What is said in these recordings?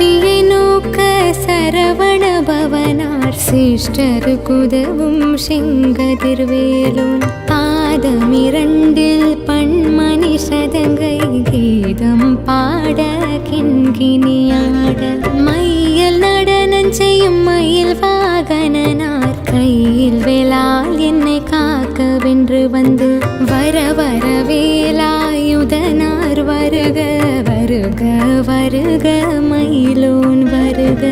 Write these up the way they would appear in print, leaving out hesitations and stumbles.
சிருஷ்டியை நோக்க சரவண பவனார் சிஷ்டருக்குதவும் செங்கதிர்வேலோன் பாதமிரண்டில் பன்மணி சதங்கை கீதம் பாட கிண்கிணியாட மையல் நடனம் செய்யும் மயில் வாகனனார் கையில் வேளால் என்னை காக்க வென்று வந்து வர வர வேலாயுதனார் வருக வருக வருக மயிலோன் வருக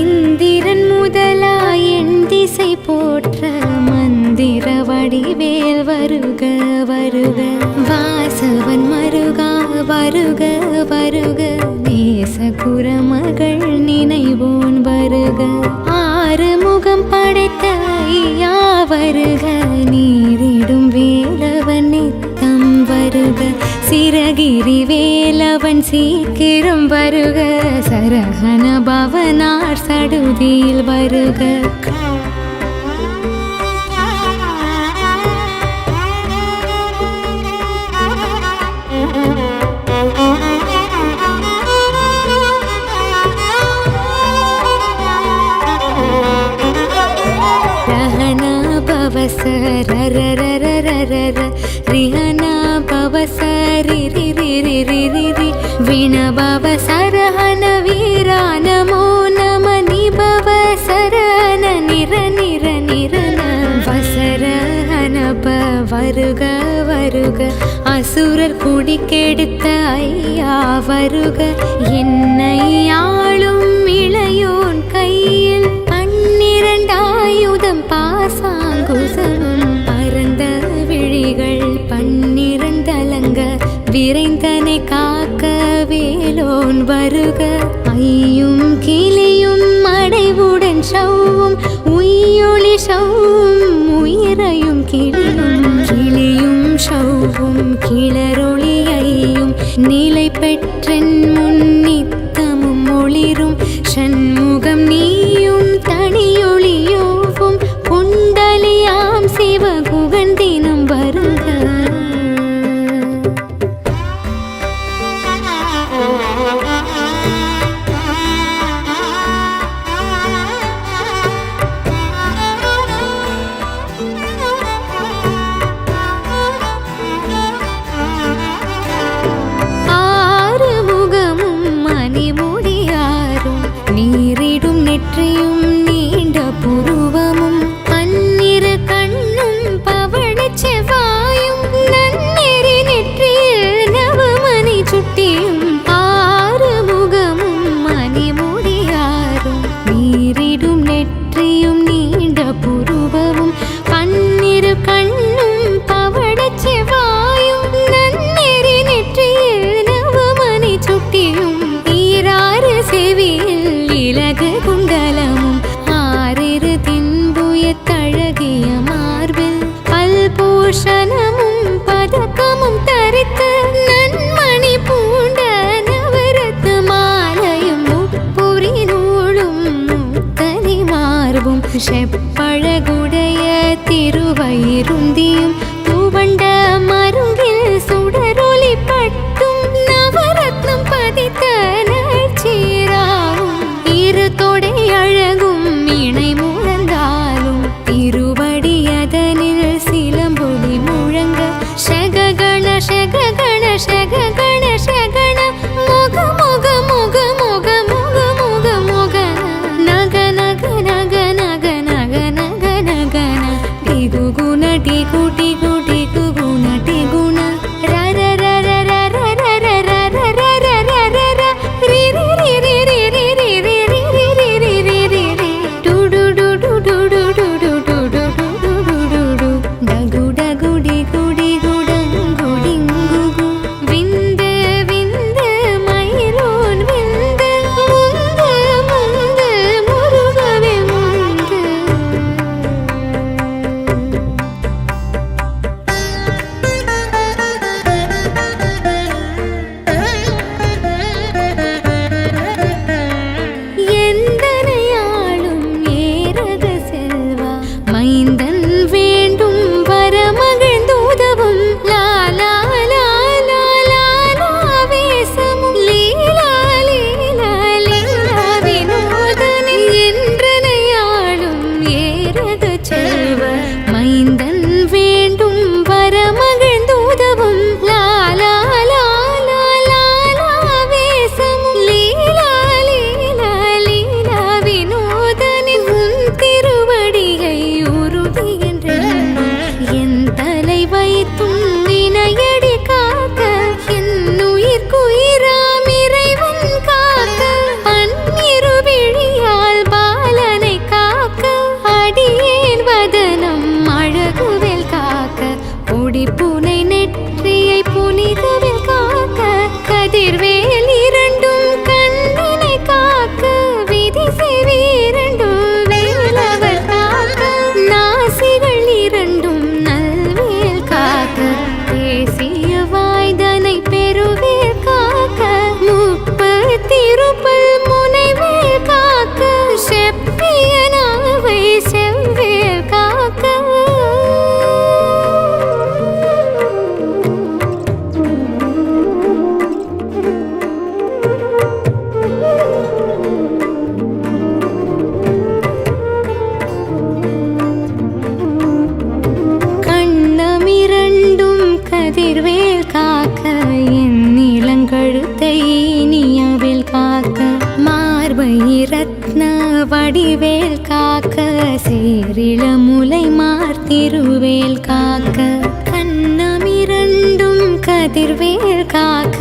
இந்திரன் முதலாய் என் திசை போற்ற மந்திர வடிவேல் வருக வருக வாசவன் மருகா வருக வருக நேச குரமகள் நினைவோன் வருக ஆறுமுகம் படைத்த ஐயா வருக நீரிடும் வேலவன் நித்தம் வருக சிரகிரி வேலவன் சீக்கிரம் வருக சரஹன பவனார் சடுதியில் வருக ரிஹனா பவசரி ரி ரி ரி ரி ரி ரி வினபவ சரஹன வீரா நமோ நம நிபவ சரஹன நிர நிர நிரன வசரஹனப வருக வருக அசுரர் குடி கெடுத்த ஐயா வருக என்னை ஆளும் இளையோன் கையில் 12 ஆயுதம் பாசாங்குசமும் பரந்த விழிகள் 12 அலங்க விரைந்தனை காக்க வேலோன் வருக ஐயும் கிளியும் அடைவுடன் சவ்வும் உய்யொளி சவ்வும் உயிரையும் கிளியும் சவ்வும் கிளரொளியையும் நிலை பெற்றென் முன் நித்தமும் ஒளிரும் சண்முகம் நீயும் தனியொளியோவும் குண்டலியாம் சிவகுகன் தினம் வருக ஆறுமுகமும் மணிமுடியாரும் நீரிடும் நெற்றியும் நீண்ட புருவமும் பன்னிரு கண்ணும் பவழச் செவ்வாயும் நன்னெறி நெற்றியில் நவமணி சுட்டியும் ஆறுமுகமும் மணிமுடியாரும் நீரிடும் நெற்றியும் நீண்ட புருவமும் பன்னிரு கண்ணும் பவழச் செவ்வாயும் நன்னெறி நெற்றியில் நவமணி சுட்டியும் ஈராறு செவியில் இலகு குண்டலமும் ஆறிரு தின்புயத்தழகிய மார்பில் பல்பூஷணமும் பதக்கமும் தரித்த நன்மணி பூண்ட நவரத்ன மாலையும் முப்புரி நூலும் முத்தனி மார்பும் செப்பழகுடைய திருவயிருந்தியும் துவண்ட மருங்கில் சுடரொளி பட்டும் நவரத்னம் பதித்த நற்சீராவும் இரு தொடை அழகும் இணை முழந்தாலும் திருவடியதனில் சிலம்பொலி முழங்க ஷககண ஷககண ஷககண ஷகண முக முக முக முக முக முக முக நக நக நக நக நக நக நக டிகு குண டிகு டிகு நீயவேல் காக்க மார்பை ரத்ன வடிவேல் காக்க சேரிள முலை மார்த்திருவேல் காக்க கண்ணமிரண்டும் கதிர்வேல் காக்க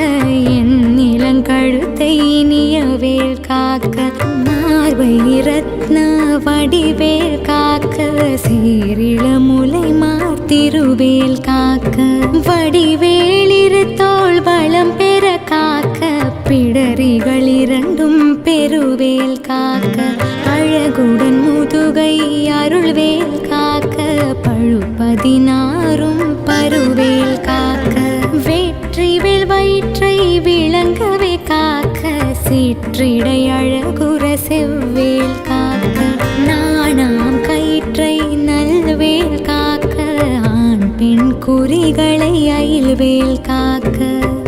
என் நிலங்கழுத்தை நீயவேல் காக்க மார்பை ரத்ன வடிவேல் காக்க சேரிள முலை மார்த்திருவேல் காக்க வடிவேலிரு தோள் வளம் பெற காக்க பிடரிகள் இரண்டும் பெருவேல் காக்க அழகுடன் முதுகை அருள்வேல் காக்க பழுப்பதினாரும் பருவேல் காக்க வெற்றிவேல் வயிற்றை விளங்கவே காக்க சிற்றிடை அழகுற செவ்வேல் காக்க நாணாம் கயிற்றை நல்வேல் காக்க ஆண் பெண் குறிகளை அயில்வேல் காக்க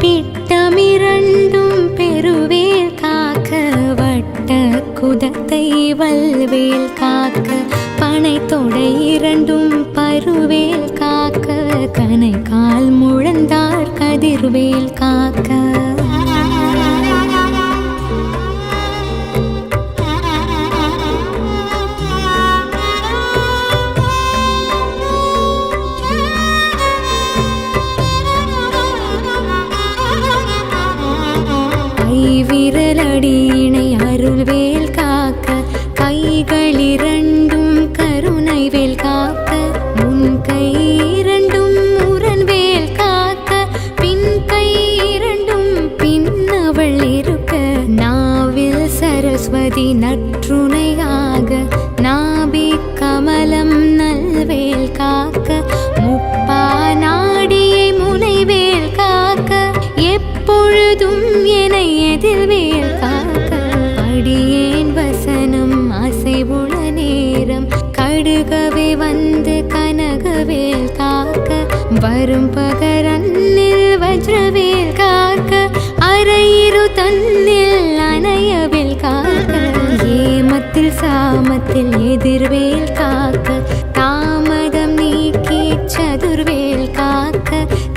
பிட்டமிரண்டும் பெருவேல் காக்க வட்ட குதத்தை வல்வேல் காக்க பனை தொடை இரண்டும் பருவேல் காக்க கனை கால் முழந்தார் கதிர்வேல் காக்க விரலடியினை அருள்வேல் காக்க கைகளிரண்டும் கருணைவேல் காக்க முன் கை இரண்டும் முரண்வேல் காக்க பின் கை இரண்டும் பின்னவள் இருக்க நாவில் சரஸ்வதி நற்றுணையாக நாபி கமலம் நல்வேல் காக்க முப்பா நாடியை முனைவேல் காக்க எப்பொழுதும் என்னை எதிர்வேல் காக்க அடியேன் வசனம் அசைவுள நேரம் கடுகவே வந்து கனகவேல் காக்க வரும் பகரன்னில் வஜ்ரவேல் காக்க அரையிரு தன்னில் அணையவேல் காக்க ஏமத்தில் சாமத்தில் எதிர்வேல் காக்க தாமதம் நீக்கி சதுர்வேல் காக்க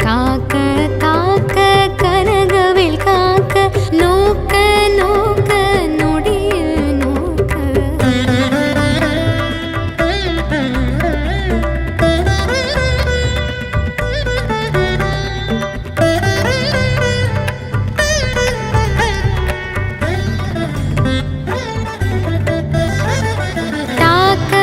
காக்க காக்க கனகவேல் காக்க நோக்க நோக்க நொடியில் நோக்க தாக்க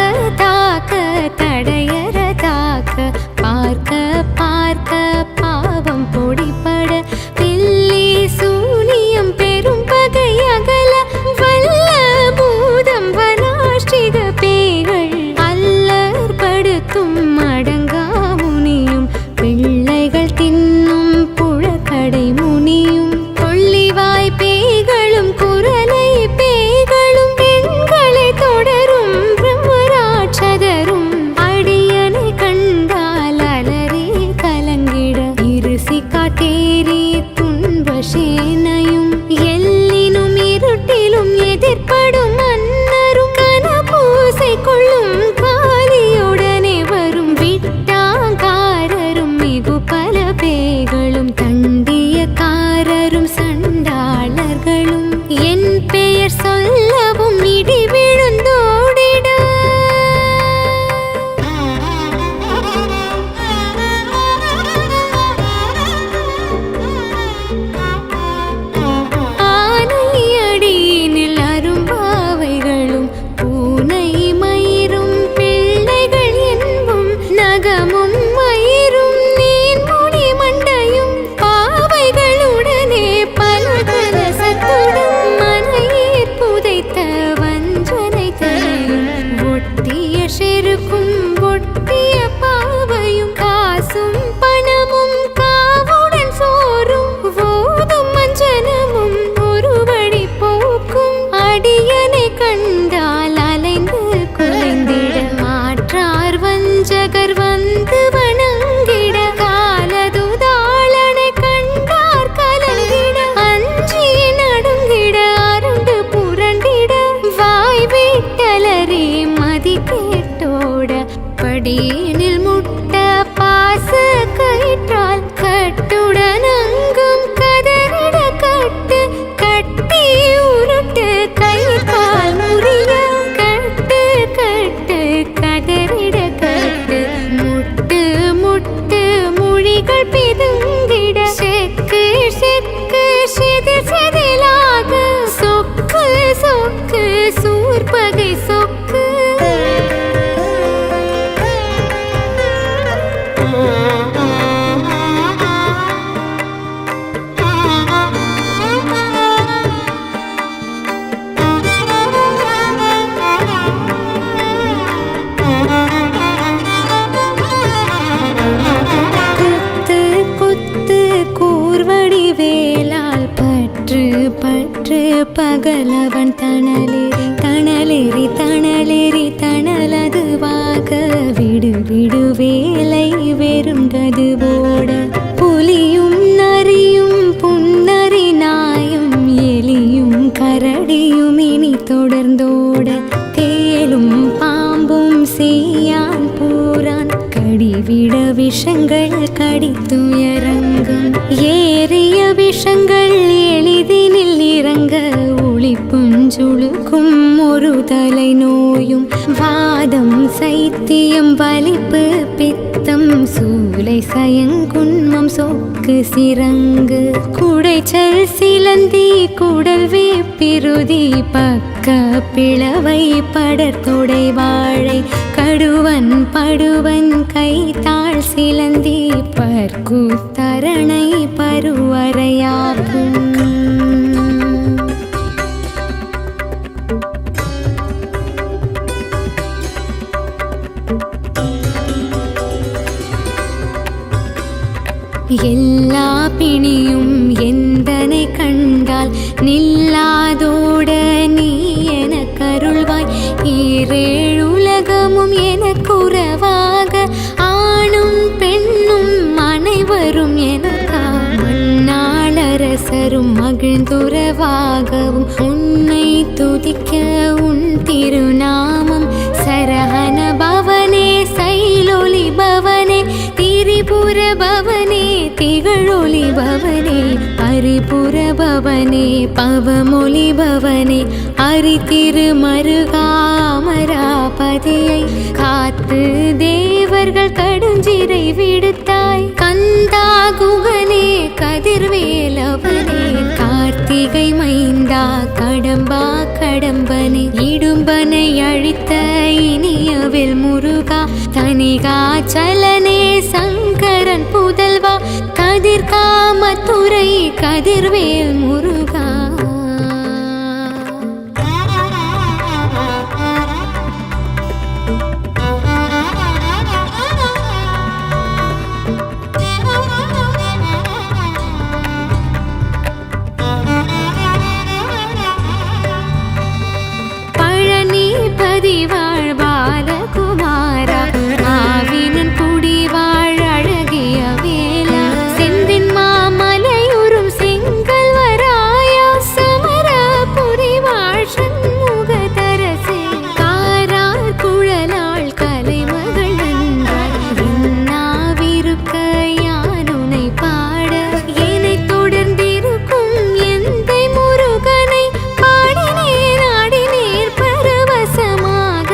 பற்று பற்று பகலவன் தணலேறி தணலேறி தணலேறி தணலதுவாக விடு விடு வேலை வெறுண்டது போட புலியும் நரியும் புன்னரி நாயும் எலியும் கரடியும் இனி தொடர்ந்தோட தேலும் பாம்பும் செய்யான் பூரான் கடிவிட விஷங்கள் கடித்துயரங்கும் ஏறிய விஷங்கள் எளிதினில் இறங்க ஒளிப்புஞ்சுழுக்கும் ஒரு தலை நோயும் வாதம் சைத்தியம் வலிப்பு பித்தம் சூலை சயங்குன்மம் சொக்கு சிறங்கு குடைச்சல் சிலந்தி குடல் வேப்பிருதி பக்க பிளவை படர்தொடை வாழை கடுவன் படுவன் கைத்தாள் சிலந்தி பற்குத்தரணை பருவரையாகும் எல்லா பிணியும் எந்தனை கண்டால் நில்லாதோட நீ என கருள்வாய் ஈரேழுலகமும் எனக்குறவாக ஆணும் பெண்ணும் அனைவரும் எனக்கா மண்ணாளரசரும் மகிழ்ந்துறவாகவும் உன்னை துதிக்க உன் திருநாமம் சரஹன பவனே சைலொலி பவனே திரிபுர பவனே திகழொலி பவனே பரிபுர பவனே பவமொழி பவனே அரி திருமருகாமராபதியை காத்து தேவர்கள் கடுஞ்சிறை விடுத்தாய் கந்தா குகனே கதிர்வேலவனே கார்த்திகை மைந்தா கடம்பா கடம்பனே இடும்பனை அழித்த இனியவில் முருகா தனிகாச்சலனே சங்கரன் புதல்வா கதிர்காமத்துறை கதிர்வேல் முருகா பழனிபதி வாழ் பாலகுமாரா ஆவினன் குடி வாழ் அழகிய வேலா செந்தின் மாமலையுறும் செங்கல் வராயா சமரபுரி வாழ் சண்முகதரசே காரார் குழலாள் கலைமகள் நன்றாய் இன்னாவிருக்க யானுனை பாட என்னை தொடர்ந்திருக்கும் எந்தை முருகனை பாடினேன் ஆடினேன் பரவசமாக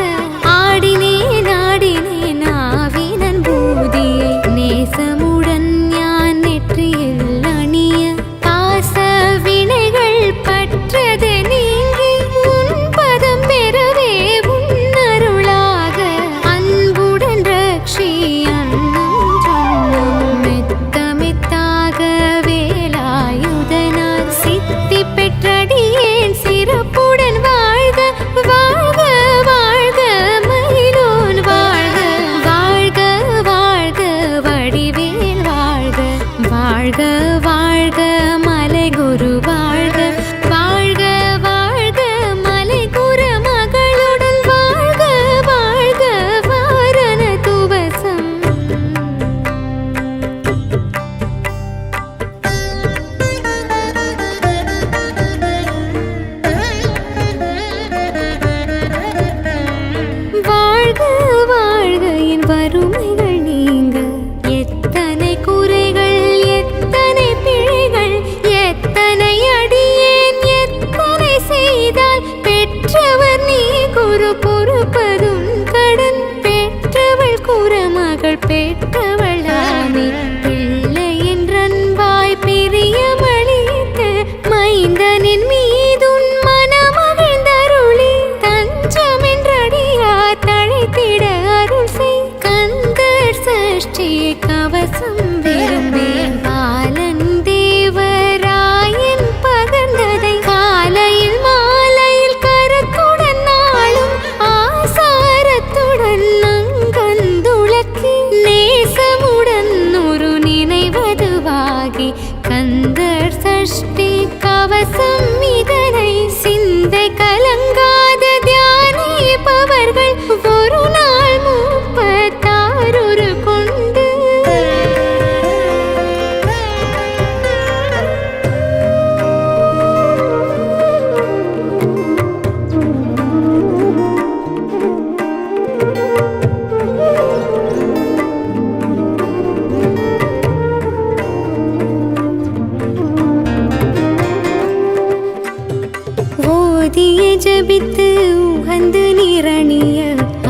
ஆடினேன் ஆடினேன் ஆவினன் பூதியை நேசமுடன் ஞான் நெற்றியில் அணிய பாச வினைகள் பற்றது நீங்கி உன் பதம் பெறவே உன்னருளாக அன்புடன் ரக்ஷி அன்னும் சொன்னும் மெத்த மெத்தாக வேலாயுதனால் சித்தி பெற்றடியேன் சிறப்புடன் வாழ்க வாழ்க வாழ்க மயிலோன் வாழ்க வாழ்க வாழ்க வடிவேல் வாழ்க வாழ்க வாழ்க மலைகுரு வாழ்க வாழ்க வாழ்க மலைகுரு மகளுடன் வாழ்க வாழ்க வாரண துவசம் வாழ்க வாழ்க என் வறுமைகள் நீங்க எத்தனை குறைகள் எத்தனை பிழைகள் எத்தனை அடியேன் எத்தனை செய்தால் பெற்றவர் நீ குரு பொறுப்பதும் கடன் பெற்றவள் குறமகள் பெற்றவள் ஆமே பிள்ளை என்றன்பாய் பிரியமளித்து மைந்தனின் மீதுன் மனமகிழ்ந்தருளி தஞ்சமென்றடியா தழைத்திட அருள் செய் கந்தர் சஷ்டி கவசம் விரும்பேன் பாலன் தேவராயன் பகர்ந்ததை காலையில் மாலையில் கரத்துடன் நாளும் ஆசாரத்துடன் நங்கந்துளக்கி நேசம் ஓதியே ஜபித்து உகந்து நிரணிய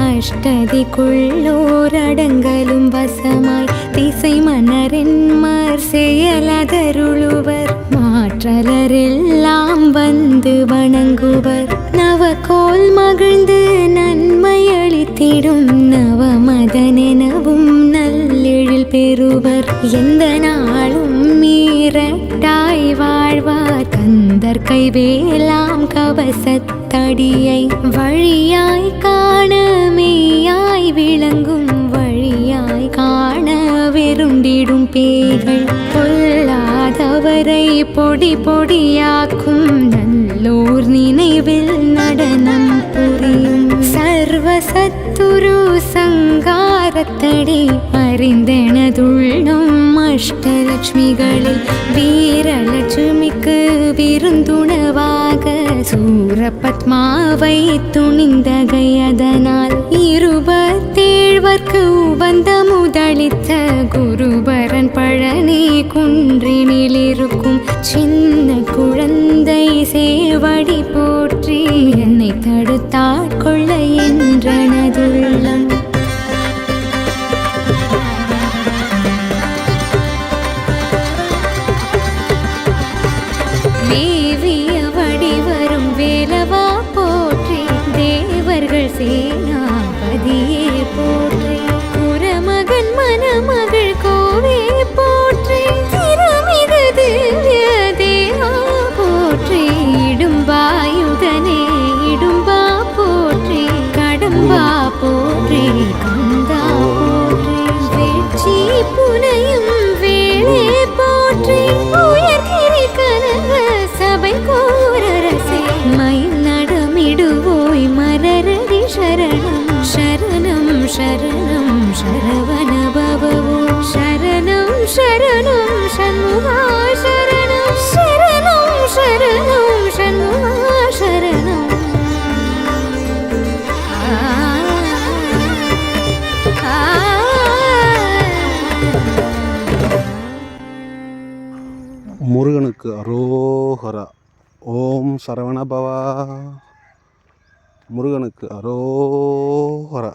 அஷ்டதிக்குள்ளோர் அடங்கலும் வசமாய் திசை மன்னரின்மர் செயலதருளுவர் மாற்றலரெல்லாம் வந்து வணங்குவர் நவகோல் மகிழ்ந்து நன்மை அளித்திடும் நவமதனெனவும் நல்லெழில் பெறுவர் எந்த நாளும் மீறட்டாய் வாழ்வார் கந்தர் கைவேலாம் கவசத்தடியை வழியாய் காண மெய்யாய் விளங்கும் வழியாய் காண வெருண்டிடும் பேய்கள் பொல்லாதவரை பொடி பொடியாக்கும் நல்லோர் நினைவில் நடனம் புரியும் சர்வசத்துரு சங்காரத்தடி அறிந்தெனதுள்ளும் அஷ்டலட்சுமிகளில் வீரலட்சுமிக்கு விருந்துணவாக சூரபத்மாவை துணிந்தகையதனால் 27 உவந்த முதளித்த குருபரன் பழனி குன்றினில் இருக்கும் சின்ன குழந்தை சேவடி போற்றி என்னை தடுத்தாட்கொள்ள என்றனதுள்ளம் மேவிய வடிவரும் வேலவா போற்றி தேவர்கள் சேனாபதியே போற்றி குரமகன் மணமகள் கோவே போற்றி திறமிகு திவ்ய தேவா போற்றி இடும்பாயுதனே இடும்பா போற்றி கடம்பா போற்றி கந்தா போற்றி வெற்றி புனையும் வேளே போற்றி உயர்கிரி கனக சபை கோரரசே மயில் நடமிடுவோய் மரரடி சரணம் சரணம் சரணம் சரவண பவவோ சரணம் சரணம் சண்முகா சரணம் சரணம் சரணம் சண்முகா சரணம் முருகனுக்கு அரோகரா. ஓம் சரவணபவா. முருகனுக்கு அரோகரா.